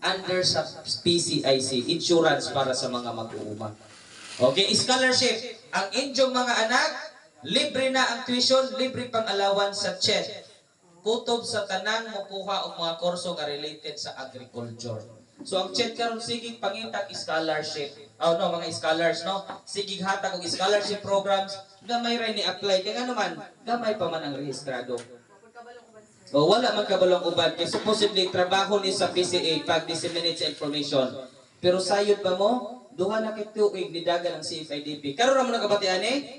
under sa PCIC, insurance para sa mga mag-uuma. Okay, scholarship. Ang inyong mga anak, libre na ang tuition, libre pang allowance sa CHED. Kutob sa tanang makuha og mga kurso nga related sa agriculture. So ang CHED karon sige pangitag scholarship. Oh no, mga scholars no. Sige hatag og scholarship programs, gamay ra ni apply kay ano man, gamay pa man ang rehistrado. O wala man kabalong uban kay supposedly trabaho ni sa PCA pag disseminate sa information. Pero sayod ba mo? Duha na kay tuig ni dagan ang CFIDP. Karon ra mo nagabatian eh?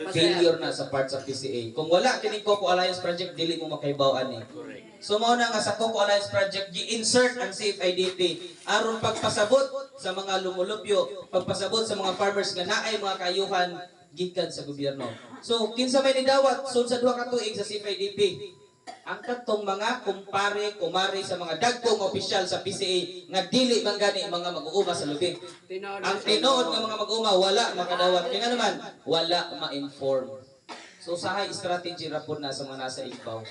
Failure na sa part sa PCA. Kung wala kini Coco Alliance Project dili mo makaibaw ani. So mao na nga sa Coco Alliance Project gi-insert ang CFIDP aron pagpasabot sa mga lumulupyo, pagpasabot sa mga farmers nga naay mga kayuhan gikan sa gobyerno. So kinsa may nidawat sud sa duha ka tuig sa CFIDP? Ang katong mga kumpare, kumari sa mga dagkong opisyal sa PCA nga dili man gani mga mag-uuma sa lubig. Ang tinuod nga mga mag-uuma wala makadawat kay nga naman wala ma-inform. So sahay strategy ra pud na sa mga nasa ibaw.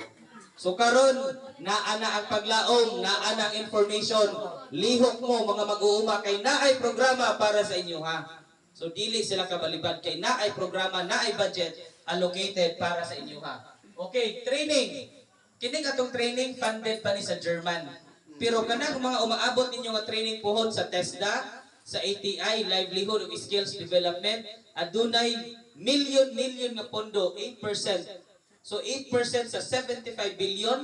So karon naa na ang paglaom, naa na ang information. Lihok mo mga mag-uuma kay naay programa para sa inyo ha. So dili sila kabalibad kay naay programa, naay budget allocated para sa inyo ha. Okay, training. Kining atong training funded pa ni sa German. Pero kanang mga umaabot ninyo nga training pohon sa TESDA, sa ATI, Livelihood of Skills Development, adunay million nga pondo, 8%. So 8% sa 75 billion,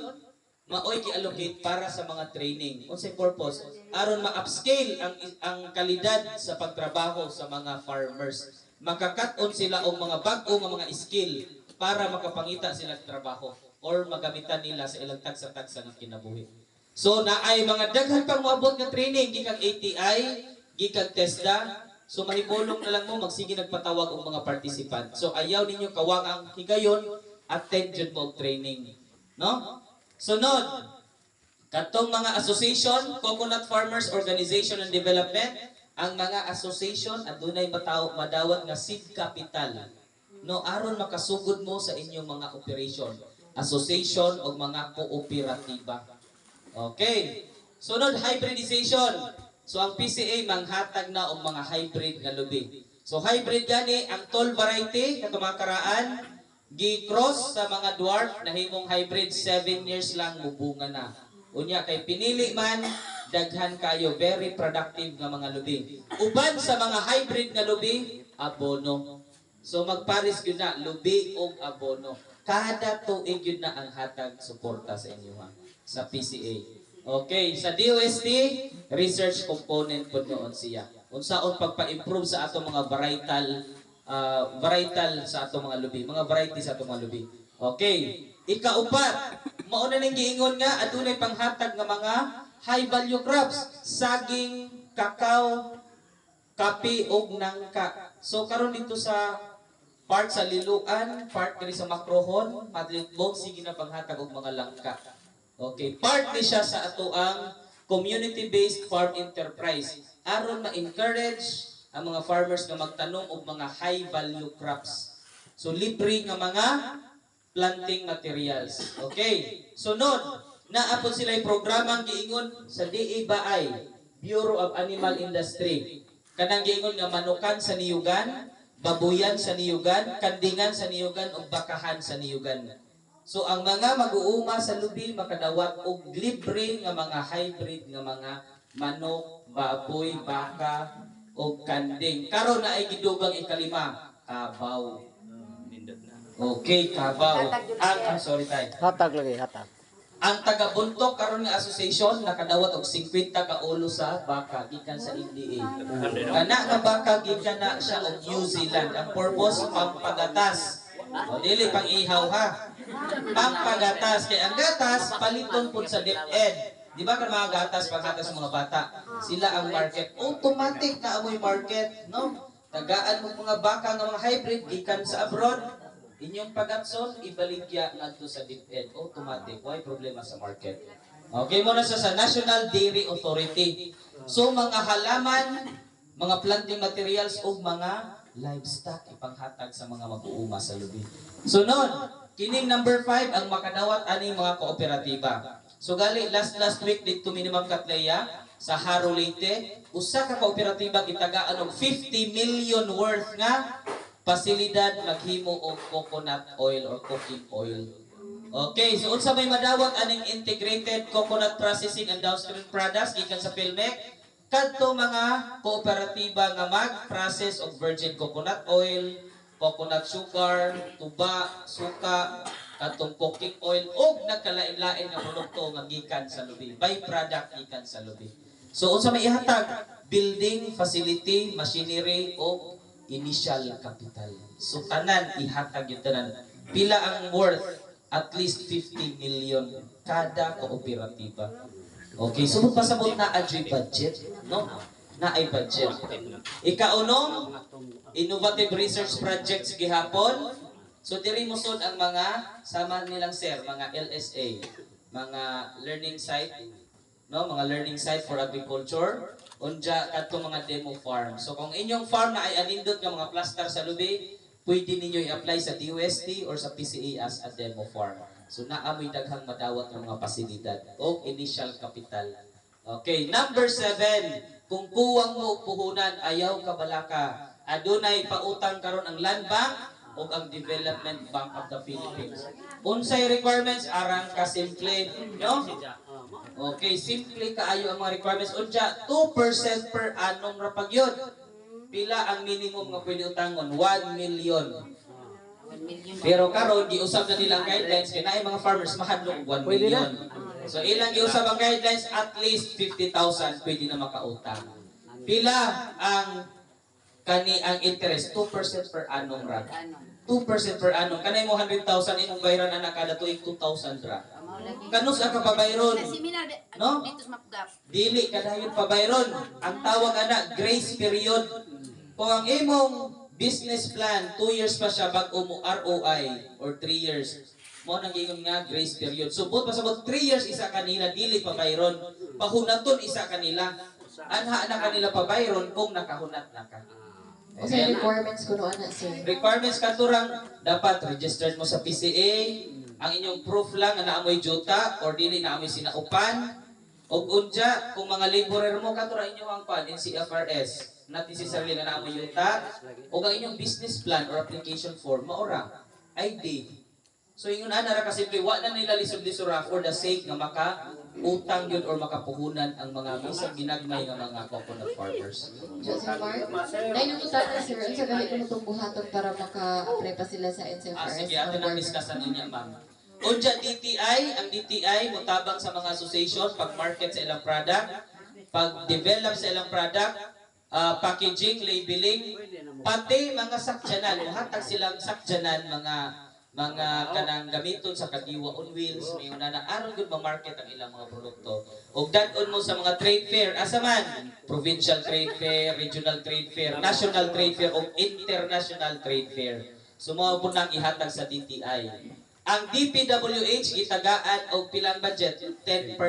maoy gi-allocate para sa mga training. Unsay purpose? Aron ma-upscale ang kalidad sa pagtrabaho sa mga farmers. Makakat-on sila og mga bag-o nga mga skill para makapangita sila sa trabaho or magamitan nila sa ilang tagsa-tagsa ng kinabuhi. So naay mga daghan pang moabot nga training gikan ATI, gikan TESDA. So mahibulong na lang mo magsige nagpatawag og mga participant. So ayaw ninyo kawang ang higayon, attend jud mo og training, no? Sunod, katong mga association, Coconut Farmers Organization and Development, ang mga association adunay madawat nga seed capital. No, aron makasugod mo sa inyong mga operation, association o mga kooperatiba. Okay. Sunod, hybridization. So ang PCA manghatag na og mga hybrid nga lubi. So hybrid gani ang tall variety katong mga karaan gi-cross sa mga dwarf na himong hybrid 7 years lang mubunga na. Unya kay pinili man daghan kayo very productive nga mga lubi. Uban sa mga hybrid nga lubi, abono. So magpares gyud na lubi og abono. Kada tuig yun na ang hatag suporta sa inyo ha, sa PCA. Okay, sa DOST, research component po noon siya. Unsaon pagpa-improve sa atong mga varietal sa atong mga lubi, mga variety sa atong mga lubi. Okay, ikaupat, mauna ning giingon nga adunay panghatag nga mga high value crops, saging, kakao, kape ug nangka. So karon dito sa part sa liluan, part diri sa makrohon, madlitbog sige na panghatag og mga langka. Okay, part ni siya sa ato ang community-based farm enterprise aron ma-encourage ang mga farmers nga magtanom og mga high value crops. So libre nga mga planting materials. Okay. Sunod, naapod sila yung programang giingon sa DEBI, Bureau of Animal Industry. Kanang giingon nga manukan sa niyugan, babuyan sa niyugan, kandingan sa niyugan, o bakahan sa niyugan. So ang mga mag-uuma sa lubi makadawat og libre nga mga hybrid nga mga manok, baboy, baka, o kanding. Karon na ay gidugang ikalima, kabaw. Okay, kabaw. Sorry tayo. Hatag lagi, hatag. Ang taga-buntok karon nga association nakadawat og 50 ka ulo sa baka gikan sa NDA. Kana nga baka gikan na siya og New Zealand. Ang purpose pampagatas. O dili pang ihaw ha. Pampagatas kay ang gatas paliton pud sa DepEd. Di ba kan mga gatas paggatas sa mga bata? Sila ang market. Automatic na amoy market, no? Tagaan mo mga baka nga mga hybrid gikan sa abroad. Inyong pagatson, ibaligya ngadto sa DepEd. Automatic. Why problema sa market? Okay, muna sa National Dairy Authority. So, mga halaman, mga planting materials, o mga livestock, ipanghatag sa mga mag-uuma sa lubi. Sunod, kining number 5, ang makadawat ani mga kooperatiba. So gali last week dito minimum Katleya sa Haro Leyte, usa ka kooperatiba gitagaan og 50 million worth nga pasilidad maghimo og coconut oil or cooking oil. Okay, so unsa may madawat aning integrated coconut processing and downstream products gikan sa Pilmec? Kadto mga kooperatiba nga mag-process of virgin coconut oil, coconut sugar, tuba, suka, katong cooking oil ug nagkalain-lain nga produkto nga gikan sa lubi, by-product gikan sa lubi. So unsa may ihatag? Building, facility, machinery o initial capital. So tanan ihatag yung tanan. Pila ang worth? At least 50 million kada kooperatiba. Okay, so pasabot na adjay budget, no? Na ay budget. Ikaunom, innovative research projects gihapon. So diri mo sud ang mga sama nilang sir, mga LSA, mga learning site, no? Mga learning site for agriculture. Unja kadto mga demo farm. So kung inyong farm na ay anindot nga mga plaster sa lubi, pwede ninyo i-apply sa DOST or sa PCA as a demo farm. So naamoy daghang madawat ng mga pasilidad o initial capital. Okay, number 7. Kung kuwang mo puhunan, ayaw ka balaka. Adunay pautang karon ang Land Bank o ang Development Bank of the Philippines. Unsay requirements arang ka simple, no? Okay, simple kaayo ang mga requirements. Unja 2% per annum ra pagyod. Pila ang minimum nga pwede utangon? 1 million. Pero karon giusab na nilang guidelines kay naay mga farmers mahadlok 1 million. So ilang giusab ang guidelines at least 50,000 pwede na makautang. Pila ang interest 2% per annum ra. 2% per annum. Kanay mo 100,000 imong bayaran anak kada tuig 2,000 ra. Kanus ang kapabayron? No? Dili kadayon pabayron. Ang tawag ana grace period. Kung ang imong business plan 2 years pa siya bag mo ROI or 3 years. Mo nang giingon nga grace period. Subot pasabot 3 years isa kanila dili pabayron. Pahunaton isa kanila. Anha na kanila pabayron kung nakahunat na ka. Okay, requirements ko na sir. Requirements katurang dapat registered mo sa PCA. Ang inyong proof lang na naamoy juta or dili naamoy sinaupan. Og unja kung mga laborer mo katurang inyong ang NCFRS. Natin si sarili na naamoy juta. O ang inyong business plan or application form maura ID. So ingon ana ra kasi wa na nila lisod-lisura for the sake nga maka-utang yun or makapuhunan ang mga bisag ginagmay nga mga coconut farmers. Sir Mark, nay nung utana sir, unsa gali ko nitong buhaton para maka-apply pa sila sa NCFRS? Sige, atin ang discussion niya, ma'am. Unja DTI, ang DTI mutabang sa mga association pag-market sa ilang product, pag-develop sa ilang product, packaging, labeling, pati mga sakyanan, muhatag silang sakyanan mga kanang gamiton sa kadiwa on wheels, may una na aron gud ma-market ang ilang mga produkto. Og dadon mo sa mga trade fair, asa man, provincial trade fair, regional trade fair, national trade fair o international trade fair. So mao po nang ihatag sa DTI. Ang DPWH gitagaan og pilang budget 10%.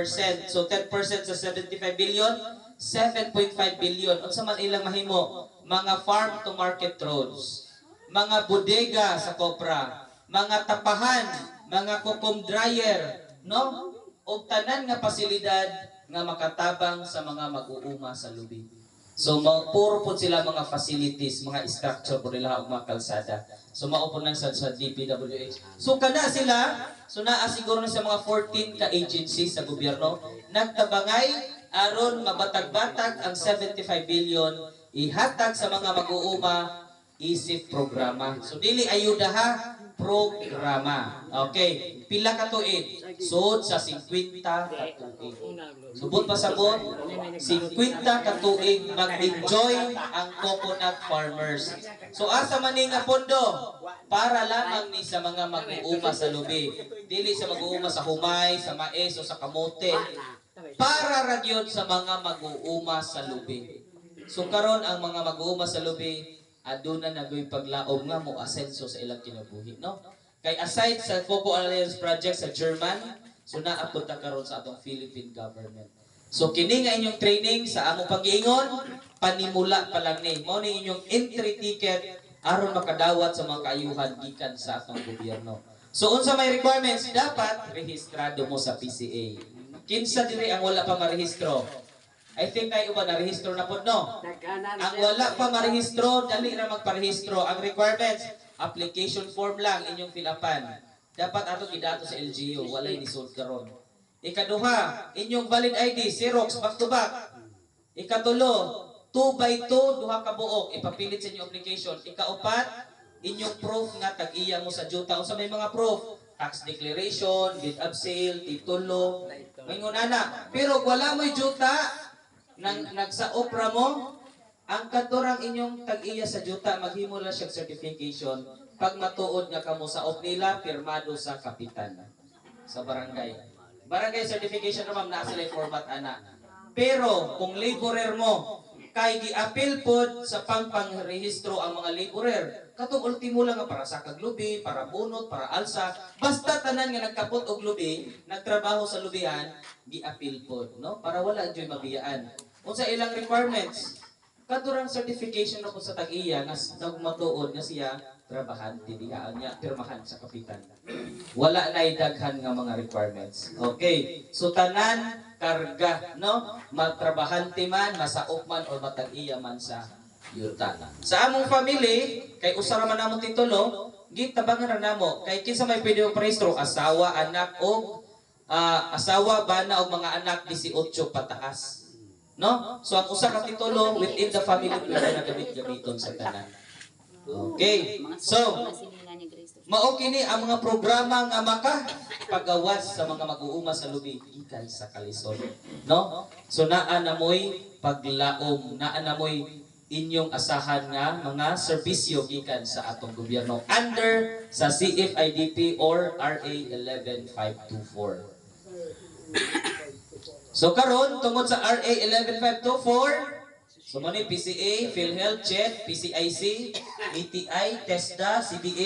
So 10% sa 75 billion, 7.5 billion. Unsa man ilang mahimo? Mga farm to market roads, mga bodega sa kopra, mga tapahan, mga kokom dryer, no? O tanan nga pasilidad nga makatabang sa mga mag-uuma sa lubi. So puro po sila mga facilities, mga structure po nila og mga kalsada. So maupo nang sa DPWH. So kada sila, so naa siguro na sa mga 14 ka agencies sa gobyerno nagtabangay aron mabatag-batag ang 75 billion ihatag sa mga mag-uuma isip programa. So dili ayuda ha, programa. Okay, pila ka tuig? Sud sa 50 ka tuig. Subot pasabot 50 ka tuig mag-enjoy ang coconut farmers. So asa man ni nga pondo para lamang ni sa mga mag-uuma sa lubi. Dili sa mag-uuma sa humay, sa mais o sa kamote. Para ra gyud sa mga mag-uuma sa lubi. So karon ang mga mag-uuma sa lubi aduna nagoy paglaom nga mo asenso sa ilang kinabuhi, no? Kay aside sa Coco Alliance project sa German, so naabot ta karon sa atong Philippine government. So kini nga inyong training sa among pag-iingon, panimula pa lang ni. Mao ni inyong entry ticket aron makadawat sa mga kaayuhan gikan sa atong gobyerno. So unsa may requirements dapat rehistrado mo sa PCA. Kinsa diri ang wala pa marehistro? I think kayo ba narehistro na po, no? Ang wala pa marehistro, dali na magparehistro. Ang requirements, application form lang inyong fill-upan. Dapat ato gidato sa LGU, walay nisod karon. Ikaduha, inyong valid ID, Xerox, back to back. Ikatulo, 2x2, duha ka buok, ipapilit sa inyong application. Ikaupat, inyong proof nga tag-iya mo sa juta. O sa may mga proof, tax declaration, deed of sale, titulo, ngayon ana. Pero wala mo'y juta, nagsaopra mo, ang katurang inyong tag-iya sa juta, maghimo lang siya certification. Pag matuod nga kamo sa op nila, pirmado sa kapitan sa barangay. Barangay certification naman na sila format ana. Pero kung laborer mo, kay gi-appeal pod sa pangpangrehistro ang mga laborer. Katong ultimo lang nga para sa kaglubi, para bunot, para alsa. Basta tanan nga nagkapot og lubi, nagtrabaho sa lubihan, gi-appeal pod, no? Para wala joy mabiyaan. Unsa ilang requirements? Katurang certification na po sa tag-iya nga nagmatuod nga siya trabahante diha niya pirmahan sa kapitan. Wala na daghan nga mga requirements. Okay. So tanan karga, no? Matrabahante man, masaop man o matag-iya man sa yuta. Sa among family, kay usara man namon titulo, gitabangan na namo kay kinsa may pwede og parehistro, asawa, anak og asawa, bana og mga anak 18 pataas. No? So ang usa ka titulo within the family pwede na gamit-gamiton sa tanan. Okay. So, mao kini ang mga programa nga makapagawas sa mga mag-uuma sa lubi gikan sa kalisod. No? So naa na moy paglaom, naa na moy inyong asahan nga mga serbisyo gikan sa atong gobyerno under sa CFIDP or RA 11524. So karon tungod sa RA 11524, so mo ni PCA, PhilHealth, CHED, PCIC, ATI, TESDA, CDA,